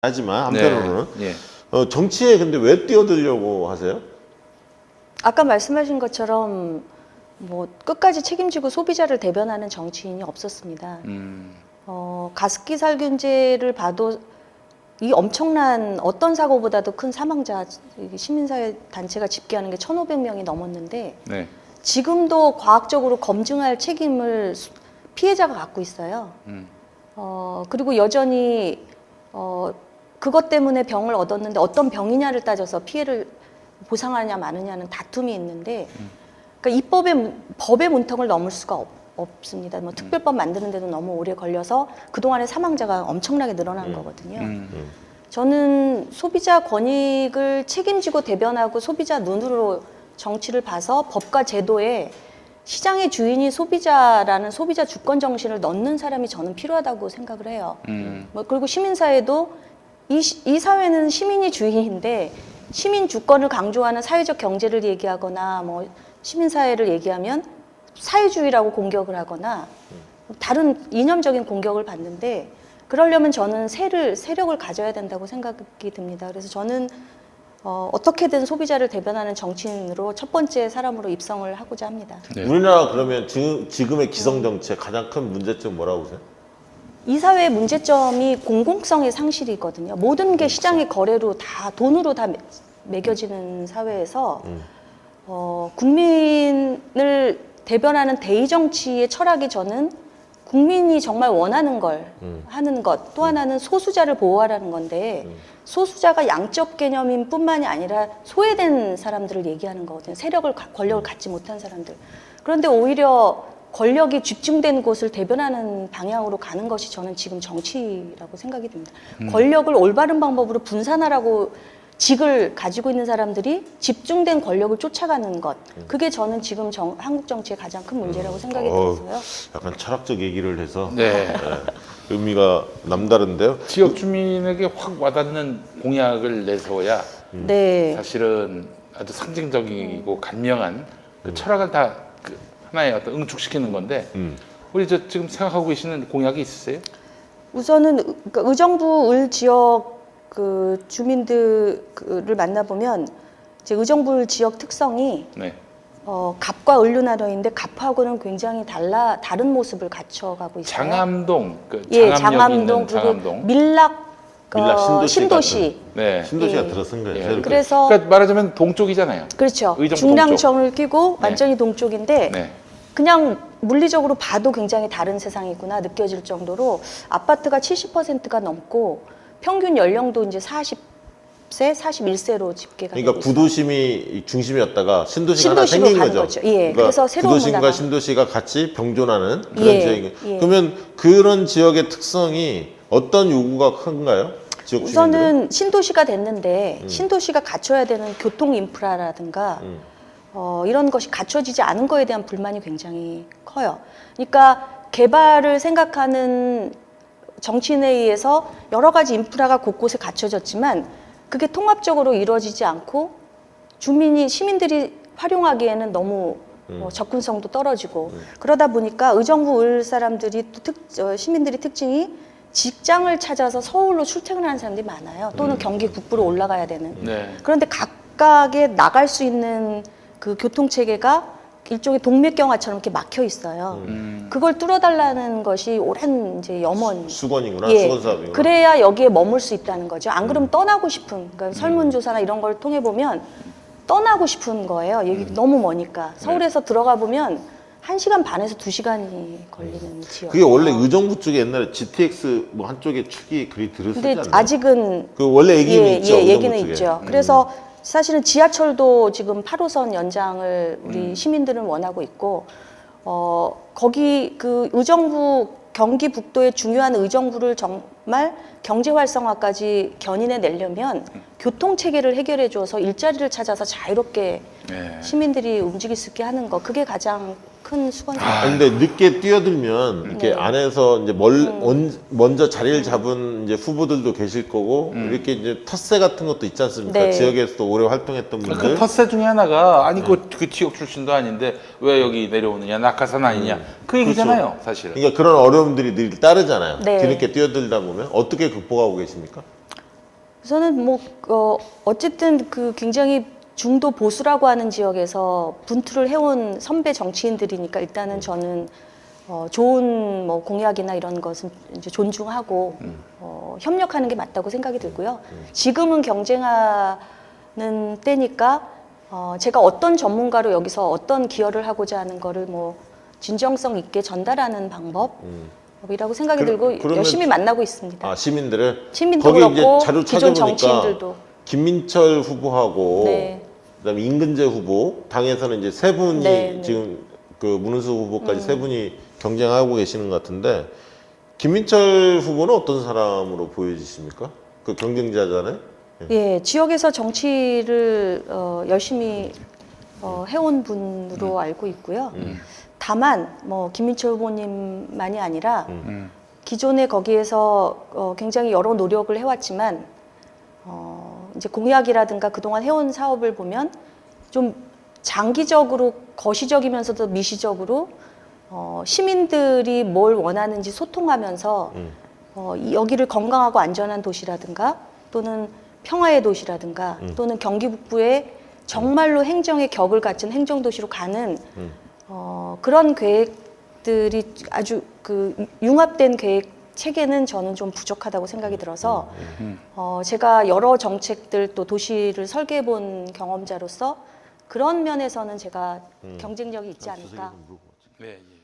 하지만 한편으로는 네. 정치에 근데 왜 뛰어들려고 하세요? 아까 말씀하신 것처럼 뭐 끝까지 책임지고 소비자를 대변하는 정치인이 없었습니다. 가습기 살균제를 봐도 이 엄청난 어떤 사고보다도 큰 사망자, 시민사회 단체가 집계하는 게 1,500명이 넘었는데 네. 지금도 과학적으로 검증할 책임을 피해자가 갖고 있어요. 그리고 여전히 그것 때문에 병을 얻었는데 어떤 병이냐를 따져서 피해를 보상하냐 마느냐는 다툼이 있는데, 그러니까 법의 문턱을 넘을 수가 없습니다. 뭐 특별법 만드는데도 너무 오래 걸려서 그동안의 사망자가 엄청나게 늘어난 거거든요. 저는 소비자 권익을 책임지고 대변하고 소비자 눈으로 정치를 봐서 법과 제도에 시장의 주인이 소비자라는 소비자 주권 정신을 넣는 사람이 저는 필요하다고 생각을 해요. 뭐 그리고 시민사회도 이 사회는 시민이 주인인데 시민 주권을 강조하는 사회적 경제를 얘기하거나 뭐 시민사회를 얘기하면 사회주의라고 공격을 하거나 다른 이념적인 공격을 받는데, 그러려면 저는 세력을 가져야 된다고 생각이 듭니다. 그래서 저는 어떻게든 소비자를 대변하는 정치인으로 첫 번째 사람으로 입성을 하고자 합니다. 네. 우리나라 그러면 지금의 기성 정치의 가장 큰 문제점 뭐라고 보세요? 이 사회의 문제점이 공공성의 상실이거든요. 모든 게 시장의 거래로 다 돈으로 다 매겨지는 사회에서 국민을 대변하는 대의 정치의 철학이 저는 국민이 정말 원하는 걸 하는 것, 또 하나는 소수자를 보호하라는 건데 소수자가 양적 개념인 뿐만이 아니라 소외된 사람들을 얘기하는 거거든요. 권력을 갖지 못한 사람들. 그런데 오히려 권력이 집중된 곳을 대변하는 방향으로 가는 것이 저는 지금 정치라고 생각이 듭니다. 권력을 올바른 방법으로 분산하라고 직을 가지고 있는 사람들이 집중된 권력을 쫓아가는 것, 그게 저는 지금 한국 정치의 가장 큰 문제라고 생각이 들어서요. 약간 철학적 얘기를 해서 네. 의미가 남다른데요. 지역 주민에게 확 와닿는 공약을 내세워야 네. 사실은 아주 상징적이고 간명한 그 철학을 다 그 하나의 어떤 응축시키는 건데 우리 지금 생각하고 계시는 공약이 있으세요? 우선은 그러니까 의정부 을 지역 그 주민들을 만나보면 이제 의정부 지역 특성이 네. 갑과 을류나라인데 갑하고는 굉장히 다른 모습을 갖춰가고 있어요. 장암동, 예, 장암동, 그리고 밀락 신도시. 네. 신도시가 예. 들어선 거예요. 예. 새롭게. 그래서 그러니까 말하자면 동쪽이잖아요. 그렇죠. 의정부 중랑청을 끼고 네. 완전히 동쪽인데 네. 그냥 물리적으로 봐도 굉장히 다른 세상이구나 느껴질 정도로 아파트가 70%가 넘고 평균 연령도 이제 40세, 41세로 집계가 되고 그러니까 있어요. 구도심이 중심이었다가 신도시가 하나 신도시로 생긴 가는 거죠. 거죠. 예. 그러니까 그래서 새로운 구도심과 문화가. 신도시가 같이 병존하는 그런 예. 지역이. 예. 그러면 그런 지역의 특성이 어떤 요구가 큰가요? 지역 주민들은? 우선은 신도시가 됐는데 신도시가 갖춰야 되는 교통 인프라라든가 이런 것이 갖춰지지 않은 거에 대한 불만이 굉장히 커요. 그러니까 개발을 생각하는 정치인에 의해서 여러 가지 인프라가 곳곳에 갖춰졌지만 그게 통합적으로 이루어지지 않고 시민들이 활용하기에는 너무 접근성도 떨어지고 그러다 보니까 의정부 을 사람들이 시민들이 특징이 직장을 찾아서 서울로 출퇴근하는 사람들이 많아요. 또는 경기 북부로 올라가야 되는. 네. 그런데 각각에 나갈 수 있는 그 교통체계가 일종의 동맥경화처럼 이렇게 막혀 있어요. 그걸 뚫어달라는 것이 오랜 이제 염원. 수건이구나. 예. 수건 사업이구나. 그래야 여기에 머물 수 있다는 거죠. 안 그러면 떠나고 싶은, 그러니까 설문조사나 이런 걸 통해 보면 떠나고 싶은 거예요. 여기 너무 머니까. 서울에서 들어가 보면 1시간 반에서 2시간이 걸리는 지역. 그게 원래 의정부 쪽에 옛날에 GTX 뭐 한쪽에 축이 그리 들었었지 근데 않나요? 아직은 그 원래 얘기는 있죠. 의정부 얘기는 쪽에. 있죠. 그래서 사실은 지하철도 지금 8호선 연장을 우리 시민들은 원하고 있고, 거기 그 의정부 경기 북도의 중요한 의정부를 정말 경제 활성화까지 견인해 내려면 교통 체계를 해결해 줘서 일자리를 찾아서 자유롭게 네. 시민들이 움직일 수 있게 하는 거, 그게 가장 큰 수건입니다. 아, 근데 늦게 뛰어들면 이렇게 네. 안에서 이제 먼저 자리를 잡은 이제 후보들도 계실 거고 이렇게 이제 텃세 같은 것도 있지 않습니까? 네. 지역에서도 오래 활동했던 그 분들. 텃세 중에 하나가 아니 그 지역 출신도 아닌데 왜 여기 내려오느냐 낙하산 아니냐 그 얘기잖아요. 사실은. 그러니까 그런 어려움들이 늘 따르잖아요. 네. 뒤늦게 뛰어들다 보면 어떻게 극복하고 계십니까? 우선은 뭐 어쨌든 그 굉장히 중도 보수라고 하는 지역에서 분투를 해온 선배 정치인들이니까 일단은 저는 좋은 뭐 공약이나 이런 것은 이제 존중하고 협력하는 게 맞다고 생각이 들고요. 지금은 경쟁하는 때니까 제가 어떤 전문가로 여기서 어떤 기여를 하고자 하는 거를 뭐 진정성 있게 전달하는 방법이라고 생각이 들고 그러면 열심히 만나고 있습니다. 아, 시민들을 시민도 거기 이제 그렇고 자료 기존 찾아보니까 정치인들도. 김민철 후보하고 네. 그다음에 임근재 후보 당에서는 이제 세 분이 네. 지금 그 문은수 후보까지 세 분이 경쟁하고 계시는 것 같은데 김민철 후보는 어떤 사람으로 보여지십니까? 그 경쟁자잖아요. 예, 지역에서 정치를 열심히 해온 분으로 알고 있고요. 다만 뭐 김민철 후보님만이 아니라 기존에 거기에서 굉장히 여러 노력을 해왔지만 이제 공약이라든가 그동안 해온 사업을 보면 좀 장기적으로 거시적이면서도 미시적으로 시민들이 뭘 원하는지 소통하면서 여기를 건강하고 안전한 도시라든가 또는 평화의 도시라든가 또는 경기 북부에 정말로 행정의 격을 갖춘 행정도시로 가는 그런 계획들이 아주 그 융합된 계획 체계는 저는 좀 부족하다고 생각이 들어서 제가 여러 정책들 또 도시를 설계해 본 경험자로서 그런 면에서는 제가 경쟁력이 있지 않을까. 네, 예.